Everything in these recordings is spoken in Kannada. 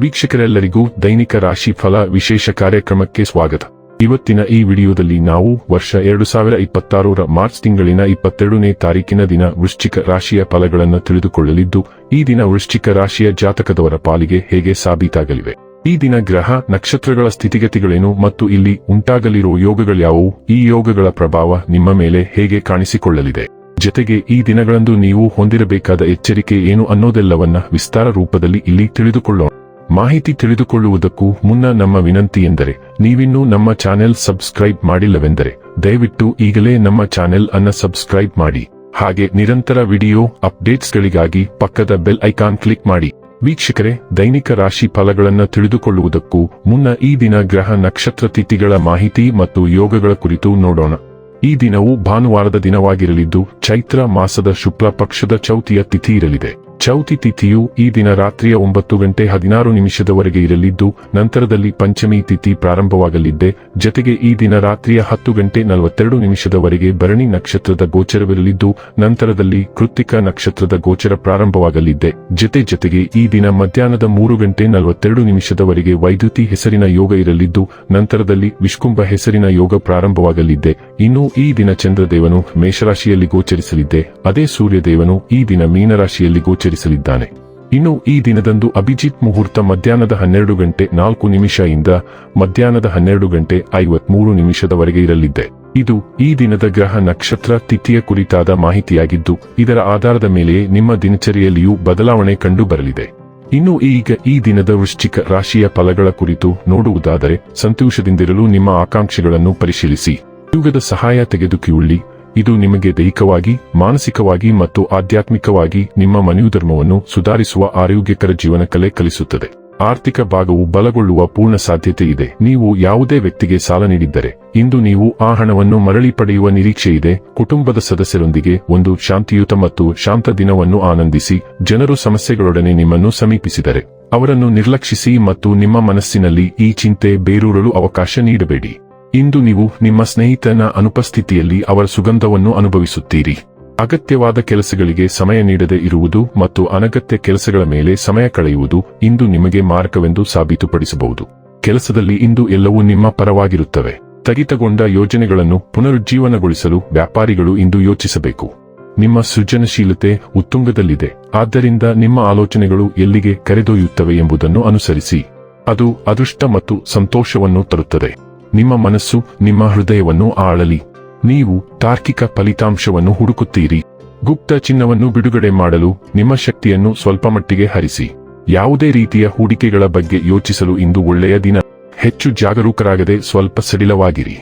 ವೀಕ್ಷಕರೆಲ್ಲರಿಗೂ ದೈನಿಕ ರಾಶಿ ಫಲ ವಿಶೇಷ ಕಾರ್ಯಕ್ರಮಕ್ಕೆ ಸ್ವಾಗತ. ಇವತ್ತಿನ ಈ ವಿಡಿಯೋದಲ್ಲಿ ನಾವು ವರ್ಷ 2026ರ ಮಾರ್ಚ್ ತಿಂಗಳಿನ 22ನೇ ತಾರೀಕಿನ ದಿನ ವೃಶ್ಚಿಕ ರಾಶಿಯ ಫಲಗಳನ್ನು ತಿಳಿದುಕೊಳ್ಳಲಿದ್ದು, ಈ ದಿನ ವೃಶ್ಚಿಕ ರಾಶಿಯ ಜಾತಕದವರ ಪಾಲಿಗೆ ಹೇಗೆ ಸಾಬೀತಾಗಲಿವೆ, ಈ ದಿನ ಗ್ರಹ ನಕ್ಷತ್ರಗಳ ಸ್ಥಿತಿಗತಿಗಳೇನು ಮತ್ತು ಇಲ್ಲಿ ಉಂಟಾಗಲಿರುವ ಯೋಗಗಳ್ಯಾವುವು, ಈ ಯೋಗಗಳ ಪ್ರಭಾವ ನಿಮ್ಮ ಮೇಲೆ ಹೇಗೆ ಕಾಣಿಸಿಕೊಳ್ಳಲಿದೆ, ಜೊತೆಗೆ ಈ ದಿನಗಳಂದು ನೀವು ಹೊಂದಿರಬೇಕಾದ ಎಚ್ಚರಿಕೆ ಏನು ಅನ್ನೋದೆಲ್ಲವನ್ನ ವಿಸ್ತಾರ ರೂಪದಲ್ಲಿ ಇಲ್ಲಿ ತಿಳಿದುಕೊಳ್ಳೋಣ. ಮಾಹಿತಿ ತಿಳಿದುಕೊಳ್ಳುವುದಕ್ಕೂ ಮುನ್ನ ನಮ್ಮ ವಿನಂತಿ ಎಂದರೆ, ನೀವಿನ್ನೂ ನಮ್ಮ ಚಾನೆಲ್ ಸಬ್ಸ್ಕ್ರೈಬ್ ಮಾಡಿಲ್ಲವೆಂದರೆ ದಯವಿಟ್ಟು ಈಗಲೇ ನಮ್ಮ ಚಾನೆಲ್ ಅನ್ನು ಸಬ್ಸ್ಕ್ರೈಬ್ ಮಾಡಿ. ಹಾಗೆ ನಿರಂತರ ವಿಡಿಯೋ ಅಪ್ಡೇಟ್ಸ್ಗಳಿಗಾಗಿ ಪಕ್ಕದ ಬೆಲ್ ಐಕಾನ್ ಕ್ಲಿಕ್ ಮಾಡಿ. ವೀಕ್ಷಕರೇ, ದೈನಿಕ ರಾಶಿ ಫಲಗಳನ್ನು ತಿಳಿದುಕೊಳ್ಳುವುದಕ್ಕೂ ಮುನ್ನ ಈ ದಿನ ಗ್ರಹ ನಕ್ಷತ್ರ ತಿಥಿಗಳ ಮಾಹಿತಿ ಮತ್ತು ಯೋಗಗಳ ಕುರಿತು ನೋಡೋಣ. ಈ ದಿನವು ಭಾನುವಾರದ ದಿನವಾಗಿರಲಿದ್ದು, ಚೈತ್ರ ಮಾಸದ ಶುಕ್ಲ ಪಕ್ಷದ ಚೌತಿಯ ತಿಥಿ ಇರಲಿದೆ. ಚೌತಿ ತಿಥಿಯು ಈ ದಿನ ರಾತ್ರಿಯ 9:16 ಇರಲಿದ್ದು, ನಂತರದಲ್ಲಿ ಪಂಚಮಿ ತಿಥಿ ಪ್ರಾರಂಭವಾಗಲಿದ್ದೆ. ಜೊತೆಗೆ ಈ ದಿನ ರಾತ್ರಿಯ 10:42 ಭರಣಿ ನಕ್ಷತ್ರದ ಗೋಚರವಿರಲಿದ್ದು, ನಂತರದಲ್ಲಿ ಕೃತ್ತಿಕ ನಕ್ಷತ್ರದ ಗೋಚರ ಪ್ರಾರಂಭವಾಗಲಿದ್ದೆ. ಜೊತೆಗೆ ಈ ದಿನ ಮಧ್ಯಾಹ್ನದ 3:42 ವೈದ್ಯುತಿ ಹೆಸರಿನ ಯೋಗ ಇರಲಿದ್ದು, ನಂತರದಲ್ಲಿ ವಿಷ್ಕುಂಭ ಹೆಸರಿನ ಯೋಗ ಪ್ರಾರಂಭವಾಗಲಿದ್ದೆ. ಇನ್ನು ಈ ದಿನ ಚಂದ್ರದೇವನು ಮೇಷರಾಶಿಯಲ್ಲಿ ಗೋಚರಿಸಲಿದ್ದೆ. ಅದೇ ಸೂರ್ಯದೇವನು ಈ ದಿನ ಮೀನರಾಶಿಯಲ್ಲಿ ಗೋಚರಿಸಲಿದ್ದಾನೆ. ಇನ್ನು ಈ ದಿನದಂದು ಅಭಿಜಿತ್ ಮುಹೂರ್ತ ಮಧ್ಯಾಹ್ನದ 12:04 ಇಂದ ಮಧ್ಯಾಹ್ನದ 12:53 ಇರಲಿದೆ. ಇದು ಈ ದಿನದ ಗ್ರಹ ನಕ್ಷತ್ರ ತಿಥಿಯ ಕುರಿತಾದ ಮಾಹಿತಿಯಾಗಿದ್ದು, ಇದರ ಆಧಾರದ ಮೇಲೆ ನಿಮ್ಮ ದಿನಚರಿಯಲ್ಲಿಯೂ ಬದಲಾವಣೆ ಕಂಡು ಬರಲಿದೆ. ಇನ್ನು ಈಗ ಈ ದಿನದ ವೃಶ್ಚಿಕ ರಾಶಿಯ ಫಲಗಳ ಕುರಿತು ನೋಡುವುದಾದರೆ, ಸಂತೋಷದಿಂದಿರಲು ನಿಮ್ಮ ಆಕಾಂಕ್ಷೆಗಳನ್ನು ಪರಿಶೀಲಿಸಿ ಯೋಗದ ಸಹಾಯ ತೆಗೆದುಕೊಳ್ಳಿ. ಇದು ನಿಮಗೆ ದೈಹಿಕವಾಗಿ, ಮಾನಸಿಕವಾಗಿ ಮತ್ತು ಆಧ್ಯಾತ್ಮಿಕವಾಗಿ ನಿಮ್ಮ ಮನೋಧರ್ಮವನ್ನು ಸುಧಾರಿಸುವ ಆರೋಗ್ಯಕರ ಜೀವನ ಕಲೆ ಕಲಿಸುತ್ತದೆ. ಆರ್ಥಿಕ ಭಾಗವು ಬಲಗೊಳ್ಳುವ ಪೂರ್ಣ ಸಾಧ್ಯತೆ ಇದೆ. ನೀವು ಯಾವುದೇ ವ್ಯಕ್ತಿಗೆ ಸಾಲ ನೀಡಿದ್ದರೆ ಇಂದು ನೀವು ಆ ಹಣವನ್ನು ಮರಳಿ ಪಡೆಯುವ ನಿರೀಕ್ಷೆ ಇದೆ. ಕುಟುಂಬದ ಸದಸ್ಯರೊಂದಿಗೆ ಒಂದು ಶಾಂತಿಯುತ ಮತ್ತು ಶಾಂತ ದಿನವನ್ನು ಆನಂದಿಸಿ. ಜನರು ಸಮಸ್ಯೆಗಳೊಡನೆ ನಿಮ್ಮನ್ನು ಸಮೀಪಿಸಿದರೆ ಅವರನ್ನು ನಿರ್ಲಕ್ಷಿಸಿ ಮತ್ತು ನಿಮ್ಮ ಮನಸ್ಸಿನಲ್ಲಿ ಈ ಚಿಂತೆ ಬೇರೂರಲು ಅವಕಾಶ ನೀಡಬೇಡಿ. ಇಂದು ನೀವು ನಿಮ್ಮ ಸ್ನೇಹಿತನ ಅನುಪಸ್ಥಿತಿಯಲ್ಲಿ ಅವರ ಸುಗಂಧವನ್ನು ಅನುಭವಿಸುತ್ತೀರಿ. ಅಗತ್ಯವಾದ ಕೆಲಸಗಳಿಗೆ ಸಮಯ ನೀಡದೆ ಇರುವುದು ಮತ್ತು ಅನಗತ್ಯ ಕೆಲಸಗಳ ಮೇಲೆ ಸಮಯ ಕಳೆಯುವುದು ಇಂದು ನಿಮಗೆ ಮಾರಕವೆಂದು ಸಾಬೀತುಪಡಿಸಬಹುದು. ಕೆಲಸದಲ್ಲಿ ಇಂದು ಎಲ್ಲವೂ ನಿಮ್ಮ ಪರವಾಗಿರುತ್ತವೆ. ಸ್ಥಗಿತಗೊಂಡ ಯೋಜನೆಗಳನ್ನು ಪುನರುಜ್ಜೀವನಗೊಳಿಸಲು ವ್ಯಾಪಾರಿಗಳು ಇಂದು ಯೋಚಿಸಬೇಕು. ನಿಮ್ಮ ಸೃಜನಶೀಲತೆ ಉತ್ತುಂಗದಲ್ಲಿದೆ, ಆದ್ದರಿಂದ ನಿಮ್ಮ ಆಲೋಚನೆಗಳು ಎಲ್ಲಿಗೆ ಕರೆದೊಯ್ಯುತ್ತವೆ ಎಂಬುದನ್ನು ಅನುಸರಿಸಿ. ಅದು ಅದೃಷ್ಟ ಮತ್ತು ಸಂತೋಷವನ್ನು ತರುತ್ತದೆ. ನಿಮ್ಮ ಮನಸ್ಸು ನಿಮ್ಮ ಹೃದಯವನ್ನು ಆಳಲಿ. ನೀವು ತಾರ್ಕಿಕ ಫಲಿತಾಂಶವನ್ನು ಹುಡುಕುತ್ತೀರಿ. ಗುಪ್ತ ಚಿನ್ನವನ್ನು ಬಿಡುಗಡೆ ಮಾಡಲು ನಿಮ್ಮ ಶಕ್ತಿಯನ್ನು ಸ್ವಲ್ಪಮಟ್ಟಿಗೆ ಹರಿಸಿ. ಯಾವುದೇ ರೀತಿಯ ಹೂಡಿಕೆಗಳ ಬಗ್ಗೆ ಯೋಚಿಸಲು ಇಂದು ಒಳ್ಳೆಯ ದಿನ. ಹೆಚ್ಚು ಜಾಗರೂಕರಾಗದೆ ಸ್ವಲ್ಪ ಸಡಿಲವಾಗಿರಿ.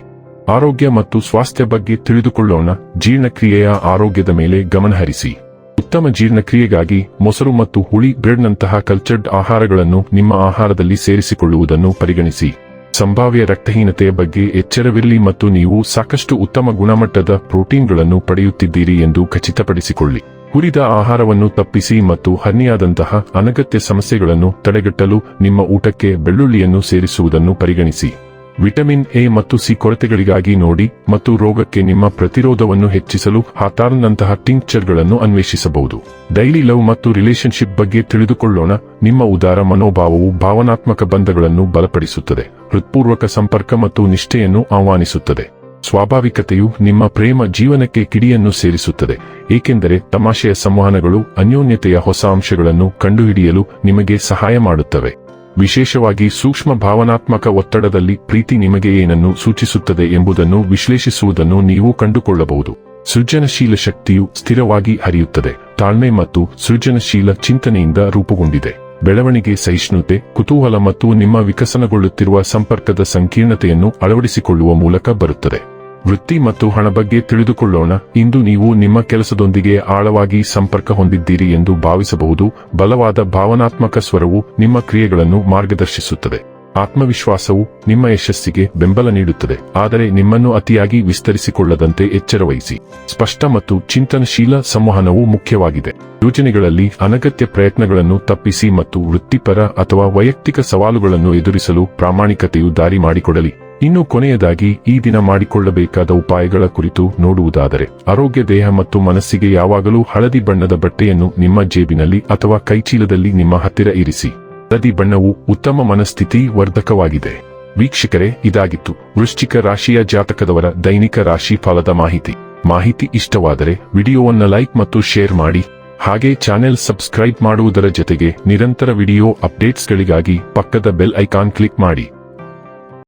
ಆರೋಗ್ಯ ಮತ್ತು ಸ್ವಾಸ್ಥ್ಯ ಬಗ್ಗೆ ತಿಳಿದುಕೊಳ್ಳೋಣ. ಜೀರ್ಣಕ್ರಿಯೆಯ ಆರೋಗ್ಯದ ಮೇಲೆ ಗಮನಹರಿಸಿ. ಉತ್ತಮ ಜೀರ್ಣಕ್ರಿಯೆಗಾಗಿ ಮೊಸರು ಮತ್ತು ಹುಳಿ ಬ್ರೆಡ್ನಂತಹ ಕಲ್ಚರ್ಡ್ ಆಹಾರಗಳನ್ನು ನಿಮ್ಮ ಆಹಾರದಲ್ಲಿ ಸೇರಿಸಿಕೊಳ್ಳುವುದನ್ನು ಪರಿಗಣಿಸಿ. ಸಂಭಾವ್ಯ ರಕ್ತಹೀನತೆಯ ಬಗ್ಗೆ ಎಚ್ಚರವಿರಲಿ ಮತ್ತು ನೀವು ಸಾಕಷ್ಟು ಉತ್ತಮ ಗುಣಮಟ್ಟದ ಪ್ರೋಟೀನ್ಗಳನ್ನು ಪಡೆಯುತ್ತಿದ್ದೀರಿ ಎಂದು ಖಚಿತಪಡಿಸಿಕೊಳ್ಳಿ. ಹುರಿದ ಆಹಾರವನ್ನು ತಪ್ಪಿಸಿ ಮತ್ತು ಹರ್ನಿಯಾದಂತಹ ಅನಗತ್ಯ ಸಮಸ್ಯೆಗಳನ್ನು ತಡೆಗಟ್ಟಲು ನಿಮ್ಮ ಊಟಕ್ಕೆ ಬೆಳ್ಳುಳ್ಳಿಯನ್ನು ಸೇರಿಸುವುದನ್ನು ಪರಿಗಣಿಸಿ. ವಿಟಮಿನ್ ಎ ಮತ್ತು ಸಿ ಕೊರತೆಗಳಿಗಾಗಿ ನೋಡಿ ಮತ್ತು ರೋಗಕ್ಕೆ ನಿಮ್ಮ ಪ್ರತಿರೋಧವನ್ನು ಹೆಚ್ಚಿಸಲು ಹಾತಾರ್ನಂತಹ ಟಿಂಕ್ಚರ್ಗಳನ್ನು ಅನ್ವೇಷಿಸಬಹುದು. ಡೈಲಿ ಲವ್ ಮತ್ತು ರಿಲೇಶನ್ಶಿಪ್ ಬಗ್ಗೆ ತಿಳಿದುಕೊಳ್ಳೋಣ. ನಿಮ್ಮ ಉದಾರ ಮನೋಭಾವವು ಭಾವನಾತ್ಮಕ ಬಂಧಗಳನ್ನು ಬಲಪಡಿಸುತ್ತದೆ, ಹೃತ್ಪೂರ್ವಕ ಸಂಪರ್ಕ ಮತ್ತು ನಿಷ್ಠೆಯನ್ನು ಆಹ್ವಾನಿಸುತ್ತದೆ. ಸ್ವಾಭಾವಿಕತೆಯು ನಿಮ್ಮ ಪ್ರೇಮ ಜೀವನಕ್ಕೆ ಕಿಡಿಯನ್ನು ಸೇರಿಸುತ್ತದೆ, ಏಕೆಂದರೆ ತಮಾಷೆಯ ಸಂವಹನಗಳು ಅನ್ಯೋನ್ಯತೆಯ ಹೊಸ ಅಂಶಗಳನ್ನು ಕಂಡುಹಿಡಿಯಲು ನಿಮಗೆ ಸಹಾಯ ಮಾಡುತ್ತವೆ. ವಿಶೇಷವಾಗಿ ಸೂಕ್ಷ್ಮ ಭಾವನಾತ್ಮಕ ಒತ್ತಡದಲ್ಲಿ ಪ್ರೀತಿ ನಿಮಗೆ ಏನನ್ನು ಸೂಚಿಸುತ್ತದೆ ಎಂಬುದನ್ನು ವಿಶ್ಲೇಷಿಸುವುದನ್ನು ನೀವು ಕಂಡುಕೊಳ್ಳಬಹುದು. ಸೃಜನಶೀಲ ಶಕ್ತಿಯು ಸ್ಥಿರವಾಗಿ ಹರಿಯುತ್ತದೆ, ತಾಳ್ಮೆ ಮತ್ತು ಸೃಜನಶೀಲ ಚಿಂತನೆಯಿಂದ ರೂಪುಗೊಂಡಿದೆ. ಬೆಳವಣಿಗೆ, ಸಹಿಷ್ಣುತೆ, ಕುತೂಹಲ ಮತ್ತು ನಿಮ್ಮ ವಿಕಸನಗೊಳ್ಳುತ್ತಿರುವ ಸಂಪರ್ಕದ ಸಂಕೀರ್ಣತೆಯನ್ನು ಅಳವಡಿಸಿಕೊಳ್ಳುವ ಮೂಲಕ ಬರುತ್ತದೆ. ವೃತ್ತಿ ಮತ್ತು ಹಣ ಬಗ್ಗೆ ತಿಳಿದುಕೊಳ್ಳೋಣ. ಇಂದು ನೀವು ನಿಮ್ಮ ಕೆಲಸದೊಂದಿಗೆ ಆಳವಾಗಿ ಸಂಪರ್ಕ ಹೊಂದಿದ್ದೀರಿ ಎಂದು ಭಾವಿಸಬಹುದು. ಬಲವಾದ ಭಾವನಾತ್ಮಕ ಸ್ವರವು ನಿಮ್ಮ ಕ್ರಿಯೆಗಳನ್ನು ಮಾರ್ಗದರ್ಶಿಸುತ್ತದೆ. ಆತ್ಮವಿಶ್ವಾಸವು ನಿಮ್ಮ ಯಶಸ್ಸಿಗೆ ಬೆಂಬಲ ನೀಡುತ್ತದೆ, ಆದರೆ ನಿಮ್ಮನ್ನು ಅತಿಯಾಗಿ ವಿಸ್ತರಿಸಿಕೊಳ್ಳದಂತೆ ಎಚ್ಚರವಹಿಸಿ. ಸ್ಪಷ್ಟ ಮತ್ತು ಚಿಂತನಶೀಲ ಸಂವಹನವು ಮುಖ್ಯವಾಗಿದೆ. ಯೋಜನೆಗಳಲ್ಲಿ ಅನಗತ್ಯ ಪ್ರಯತ್ನಗಳನ್ನು ತಪ್ಪಿಸಿ ಮತ್ತು ವೃತ್ತಿಪರ ಅಥವಾ ವೈಯಕ್ತಿಕ ಸವಾಲುಗಳನ್ನು ಎದುರಿಸಲು ಪ್ರಾಮಾಣಿಕತೆಯು ದಾರಿ ಮಾಡಿಕೊಡಲಿ. ಇನ್ನು ಕೊನೆಯದಾಗಿ ಈ ದಿನ ಮಾಡಿಕೊಳ್ಳಬೇಕಾದ ಉಪಾಯಗಳ ಕುರಿತು ನೋಡುವುದಾದರೆ, ಆರೋಗ್ಯ, ದೇಹ ಮತ್ತು ಮನಸ್ಸಿಗೆ ಯಾವಾಗಲೂ ಹಳದಿ ಬಣ್ಣದ ಬಟ್ಟೆಯನ್ನು ನಿಮ್ಮ ಜೇಬಿನಲ್ಲಿ ಅಥವಾ ಕೈಚೀಲದಲ್ಲಿ ನಿಮ್ಮ ಹತ್ತಿರ ಇರಿಸಿ. ಹಳದಿ ಬಣ್ಣವು ಉತ್ತಮ ಮನಸ್ಥಿತಿ ವರ್ಧಕವಾಗಿದೆ. ವೀಕ್ಷಕರೇ, ಇದಾಗಿತ್ತು ವೃಶ್ಚಿಕ ರಾಶಿಯ ಜಾತಕದವರ ದೈನಿಕ ರಾಶಿ ಫಲದ ಮಾಹಿತಿ ಇಷ್ಟವಾದರೆ ವಿಡಿಯೋವನ್ನು ಲೈಕ್ ಮತ್ತು ಶೇರ್ ಮಾಡಿ. ಹಾಗೆ ಚಾನೆಲ್ ಸಬ್ಸ್ಕ್ರೈಬ್ ಮಾಡುವುದರ ಜೊತೆಗೆ ನಿರಂತರ ವಿಡಿಯೋ ಅಪ್ಡೇಟ್ಸ್ಗಳಿಗಾಗಿ ಪಕ್ಕದ ಬೆಲ್ ಐಕಾನ್ ಕ್ಲಿಕ್ ಮಾಡಿ.